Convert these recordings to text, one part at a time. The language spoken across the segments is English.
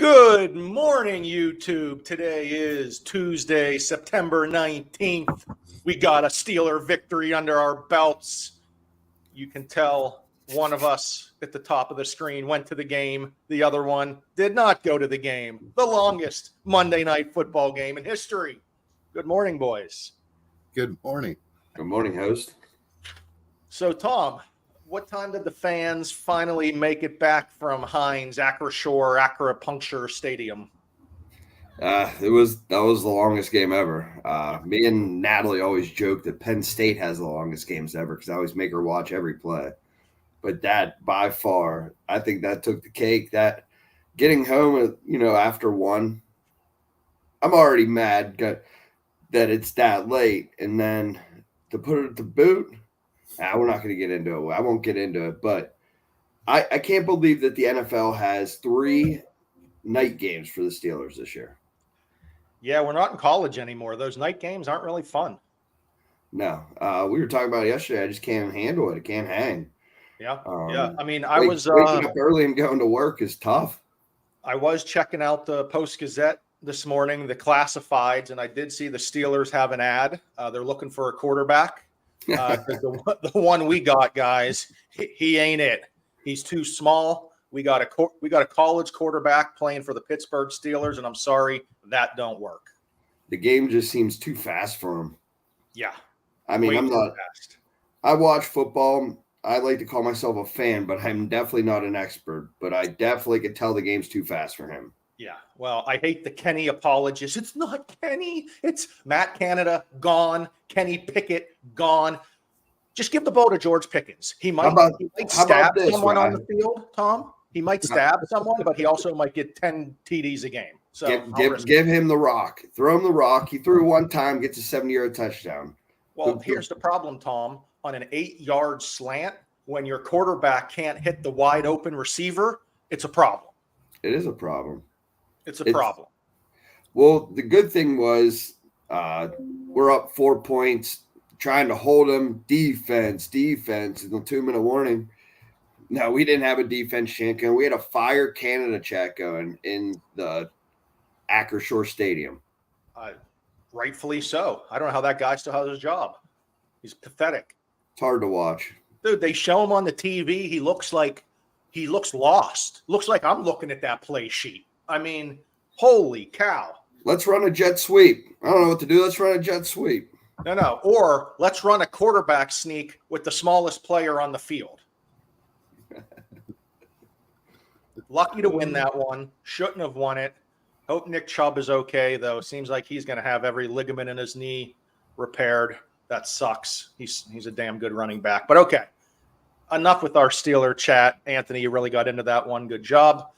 Good morning, YouTube. Today is Tuesday, September 19th. We got a Steeler victory under our belts. You can tell one of us at the top of the screen went to the game. The other one did not go to the game. The longest Monday night football game in history. Good morning, boys. Good morning. Good morning, host. So, Tom, what time did the fans finally make it back from Heinz, Acupuncture Stadium? That was the longest game ever. Me and Natalie always joke that Penn State has the longest games ever because I always make her watch every play. But that, by far, I think that took the cake. That getting home, after one, I'm already mad that it's that late, and then to put it to boot. We're not going to get into it. I won't get into it, but I can't believe that the NFL has 3 night games for the Steelers this year. Yeah, we're not in college anymore. Those night games aren't really fun. No, we were talking about it yesterday. I just can't handle it. I can't hang. Yeah. I mean, I was waking up early and going to work is tough. I was checking out the Post-Gazette this morning, the classifieds, and I did see the Steelers have an ad. They're looking for a quarterback. The one we got, guys, he ain't it. He's too small. We got a college quarterback playing for the Pittsburgh Steelers, and I'm sorry, that don't work. The game just seems too fast for him. Yeah. I mean, I'm not fast. I watch football. I like to call myself a fan, but I'm definitely not an expert. But I definitely could tell the game's too fast for him. Yeah, well, I hate the Kenny apologists. It's not Kenny. It's Matt Canada, gone. Kenny Pickett, gone. Just give the ball to George Pickens. He might stab someone on the field, Tom. He might stab someone, but he also might get 10 TDs a game. So give him the rock. Throw him the rock. He threw one time, gets a 70-yard touchdown. Well, here's the problem, Tom. On an 8-yard slant, when your quarterback can't hit the wide open receiver, it's a problem. It is a problem. It's a problem. Well, the good thing was we're up 4 points, trying to hold them. Defense, in the 2-minute warning. No, we didn't have a defense chant going. We had a fire Canada chat going in the Acrisure Stadium. Rightfully so. I don't know how that guy still has his job. He's pathetic. It's hard to watch. Dude, they show him on the TV. He looks lost. Looks like I'm looking at that play sheet. I mean, holy cow. Let's run a jet sweep. I don't know what to do. Let's run a jet sweep. No. Or let's run a quarterback sneak with the smallest player on the field. Lucky to win that one. Shouldn't have won it. Hope Nick Chubb is okay, though. Seems like he's going to have every ligament in his knee repaired. That sucks. He's a damn good running back. But okay, enough with our Steeler chat. Anthony, you really got into that one. Good job.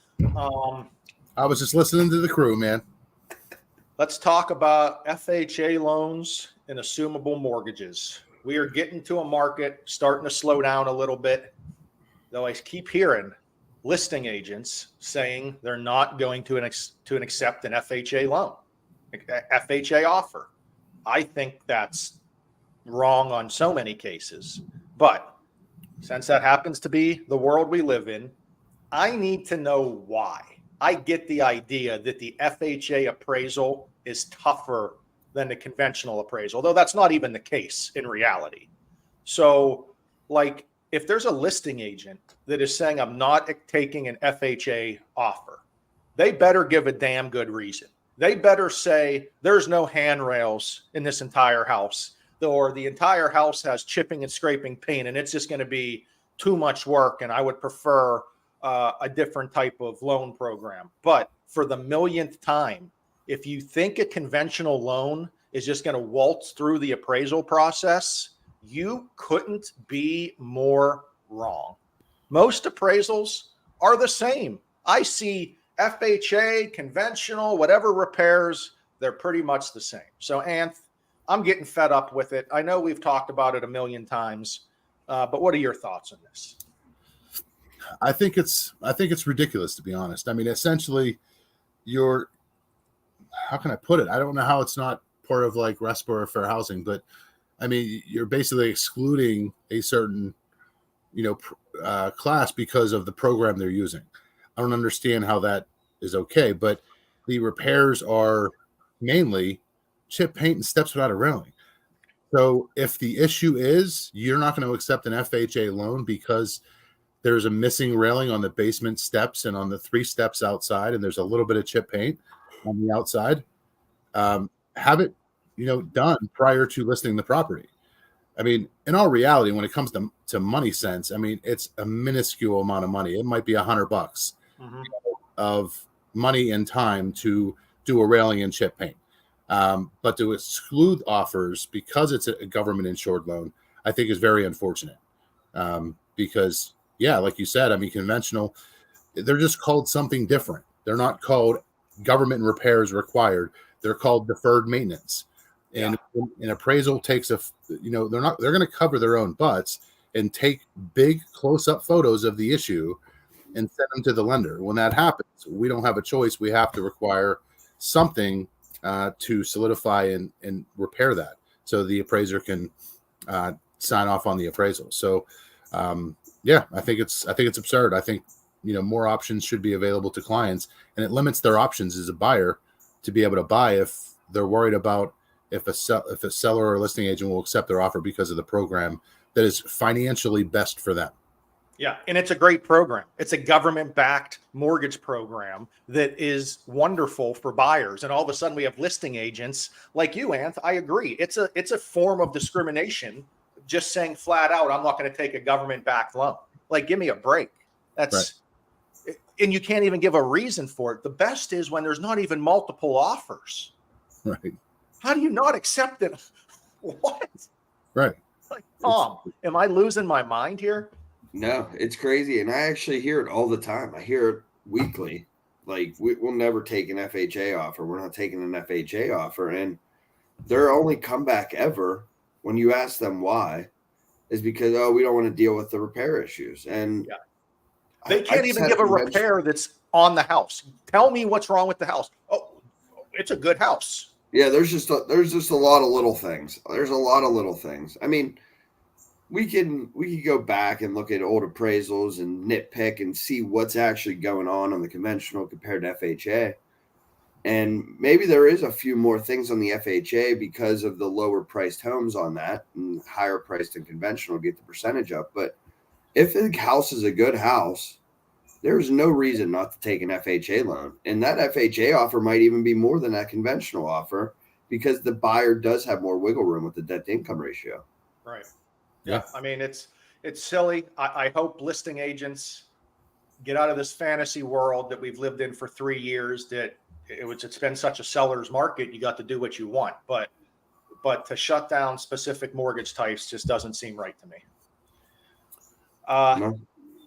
I was just listening to the crew, man. Let's talk about FHA loans and assumable mortgages. We are getting to a market starting to slow down a little bit, though I keep hearing listing agents saying they're not going to accept an FHA loan, FHA offer. I think that's wrong on so many cases. But since that happens to be the world we live in, I need to know why. I get the idea that the FHA appraisal is tougher than the conventional appraisal, though that's not even the case in reality. So, like, if there's a listing agent that is saying I'm not taking an FHA offer, they better give a damn good reason. They better say there's no handrails in this entire house, or the entire house has chipping and scraping paint, and it's just going to be too much work, and I would prefer a different type of loan program. But for the millionth time, if you think a conventional loan is just going to waltz through the appraisal process, you couldn't be more wrong. Most appraisals are the same. I see FHA, conventional, whatever repairs, they're pretty much the same. So, Anth, I'm getting fed up with it. I know we've talked about it a million times, but what are your thoughts on this? I think it's ridiculous, to be honest. I mean, essentially, how can I put it? I don't know how it's not part of like RESPA or fair housing, but I mean, you're basically excluding a certain, class because of the program they're using. I don't understand how that is okay, but the repairs are mainly chip paint and steps without a railing. So if the issue is you're not going to accept an FHA loan because there's a missing railing on the basement steps and on the 3 steps outside, and there's a little bit of chip paint on the outside, have it, done prior to listing the property. I mean, in all reality, when it comes to money sense, I mean, it's a minuscule amount of money. It might be $100 of money and time to do a railing and chip paint. But to exclude offers because it's a government insured loan, I think is very unfortunate. Because, yeah, like you said, I mean, conventional, they're just called something different. They're not called government repairs required. They're called deferred maintenance. And an appraisal takes they're going to cover their own butts and take big close-up photos of the issue and send them to the lender. When that happens, we don't have a choice. We have to require something to solidify and repair that, so the appraiser can sign off on the appraisal. So, I think it's absurd. I think more options should be available to clients, and it limits their options as a buyer to be able to buy if they're worried about if a seller or listing agent will accept their offer because of the program that is financially best for them. Yeah, and it's a great program. It's a government-backed mortgage program that is wonderful for buyers. And all of a sudden, we have listing agents like you, Anth. I agree. It's a form of discrimination. Just saying flat out, I'm not going to take a government-backed loan. Like, give me a break. That's right. And you can't even give a reason for it. The best is when there's not even multiple offers. Right. How do you not accept it? What? Right. Like, Tom, am I losing my mind here? No, it's crazy. And I actually hear it all the time. I hear it weekly. Like, we'll never take an FHA offer. We're not taking an FHA offer. And their only comeback ever, when you ask them why, is because, we don't want to deal with the repair issues. And they can't even give a repair that's on the house. Tell me what's wrong with the house. Oh, it's a good house. Yeah, there's just a lot of little things. There's a lot of little things. I mean, we can go back and look at old appraisals and nitpick and see what's actually going on the conventional compared to FHA. And maybe there is a few more things on the FHA because of the lower priced homes on that, and higher priced than conventional get the percentage up. But if the house is a good house, there's no reason not to take an FHA loan. And that FHA offer might even be more than that conventional offer because the buyer does have more wiggle room with the debt to income ratio. Right. Yeah. I mean, it's silly. I hope listing agents get out of this fantasy world that we've lived in for 3 years, that it's been such a seller's market. You got to do what you want, but to shut down specific mortgage types just doesn't seem right to me. No.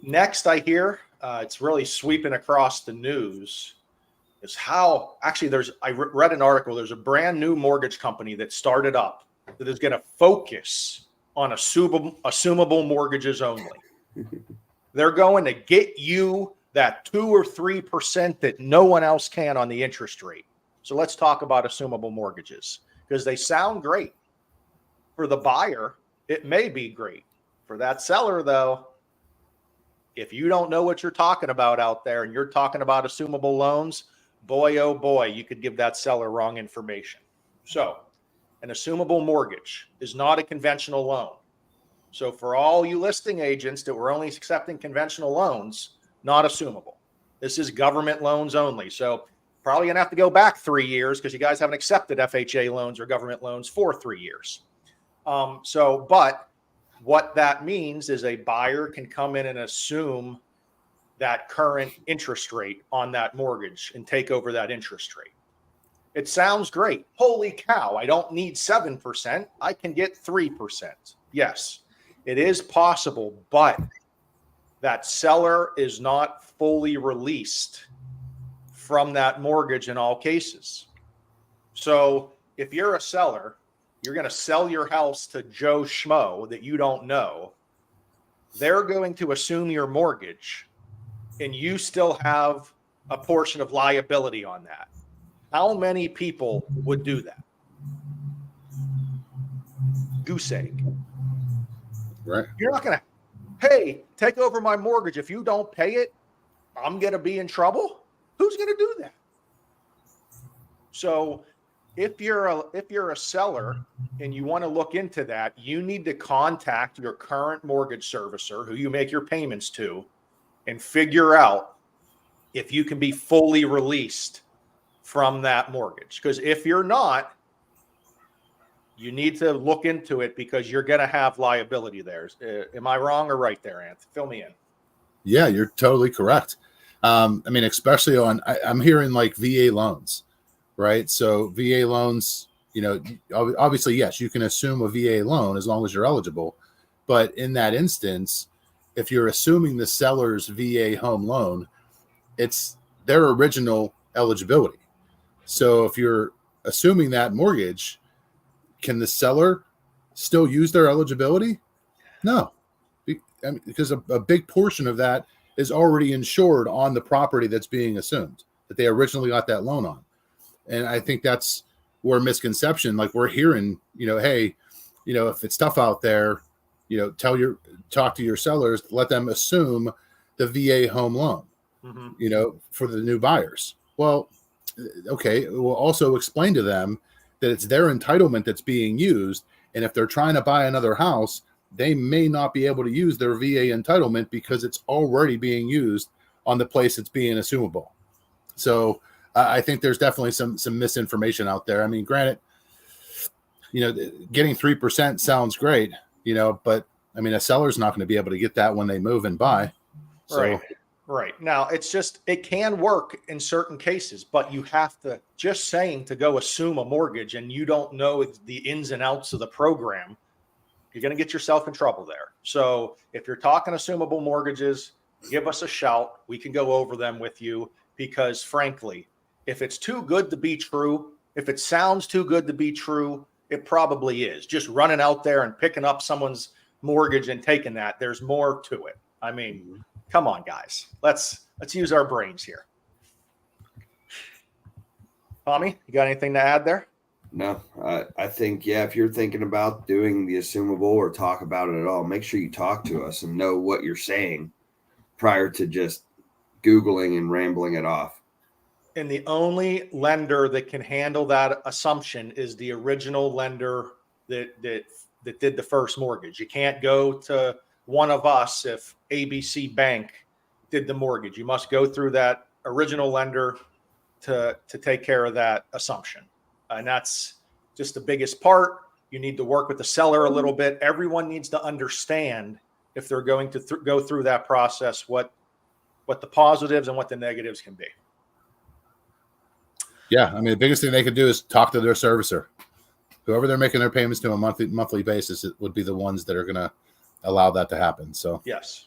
Next, I hear it's really sweeping across the news is how actually I read an article. There's a brand new mortgage company that started up that is going to focus on assumable mortgages only. They're going to get you that 2 or 3% that no one else can on the interest rate. So let's talk about assumable mortgages because they sound great. For the buyer, it may be great. For that seller, though, if you don't know what you're talking about out there and you're talking about assumable loans, boy, oh boy, you could give that seller wrong information. So an assumable mortgage is not a conventional loan. So for all you listing agents that were only accepting conventional loans, not assumable. This is government loans only. So probably going to have to go back 3 years because you guys haven't accepted FHA loans or government loans for 3 years. But what that means is a buyer can come in and assume that current interest rate on that mortgage and take over that interest rate. It sounds great. Holy cow, I don't need 7%. I can get 3%. Yes, it is possible, but that seller is not fully released from that mortgage in all cases. So if you're a seller, you're going to sell your house to Joe Schmo that you don't know. They're going to assume your mortgage, and you still have a portion of liability on that. How many people would do that? Goose egg. Right. You're not going to, hey, take over my mortgage. If you don't pay it, I'm going to be in trouble. Who's going to do that? So if you're a seller and you want to look into that, you need to contact your current mortgage servicer who you make your payments to and figure out if you can be fully released from that mortgage. Because if you're not, you need to look into it because you're going to have liability there. Am I wrong or right there, Anth? Fill me in. Yeah, you're totally correct. I mean, especially I'm hearing like VA loans, right? So VA loans, obviously, yes, you can assume a VA loan as long as you're eligible. But in that instance, if you're assuming the seller's VA home loan, it's their original eligibility. So if you're assuming that mortgage, can the seller still use their eligibility? No, because a big portion of that is already insured on the property that's being assumed that they originally got that loan on. And I think that's where misconception, like we're hearing, hey, if it's tough out there, talk to your sellers, let them assume the VA home loan, for the new buyers. Well, okay, we'll also explain to them that it's their entitlement that's being used. And if they're trying to buy another house, they may not be able to use their VA entitlement because it's already being used on the place that's being assumable. So I think there's definitely some misinformation out there. I mean, granted, getting 3% sounds great, but I mean, a seller's not going to be able to get that when they move and buy. So, Right. Now, it can work in certain cases, but you have to to go assume a mortgage and you don't know the ins and outs of the program, you're going to get yourself in trouble there. So if you're talking assumable mortgages, give us a shout. We can go over them with you because frankly, if it's too good to be true, if it sounds too good to be true, it probably is. Just running out there and picking up someone's mortgage and taking that, there's more to it. I mean, come on, guys. Let's use our brains here. Tommy, you got anything to add there? No, I think, if you're thinking about doing the assumable or talk about it at all, make sure you talk to us and know what you're saying prior to just Googling and rambling it off. And the only lender that can handle that assumption is the original lender that did the first mortgage. You can't go to one of us if ABC Bank did the mortgage. You must go through that original lender to take care of that assumption. And that's just the biggest part. You need to work with the seller a little bit. Everyone needs to understand if they're going to go through that process, what the positives and what the negatives can be. Yeah. I mean, the biggest thing they could do is talk to their servicer. Whoever they're making their payments to on a monthly basis, it would be the ones that are going to allow that to happen. So, yes.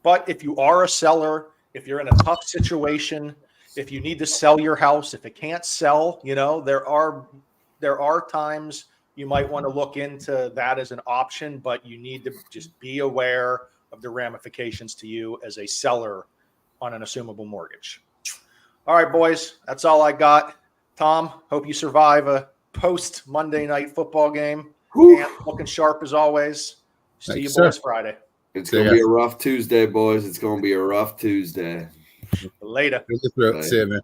But if you are a seller, if you're in a tough situation, if you need to sell your house, if it can't sell, there are times you might want to look into that as an option, but you need to just be aware of the ramifications to you as a seller on an assumable mortgage. All right, boys, that's all I got. Tom, hope you survive a post Monday night football game. And looking sharp as always. See you boys Friday. It's going to be a rough Tuesday, boys. It's going to be a rough Tuesday. Later. See you, man.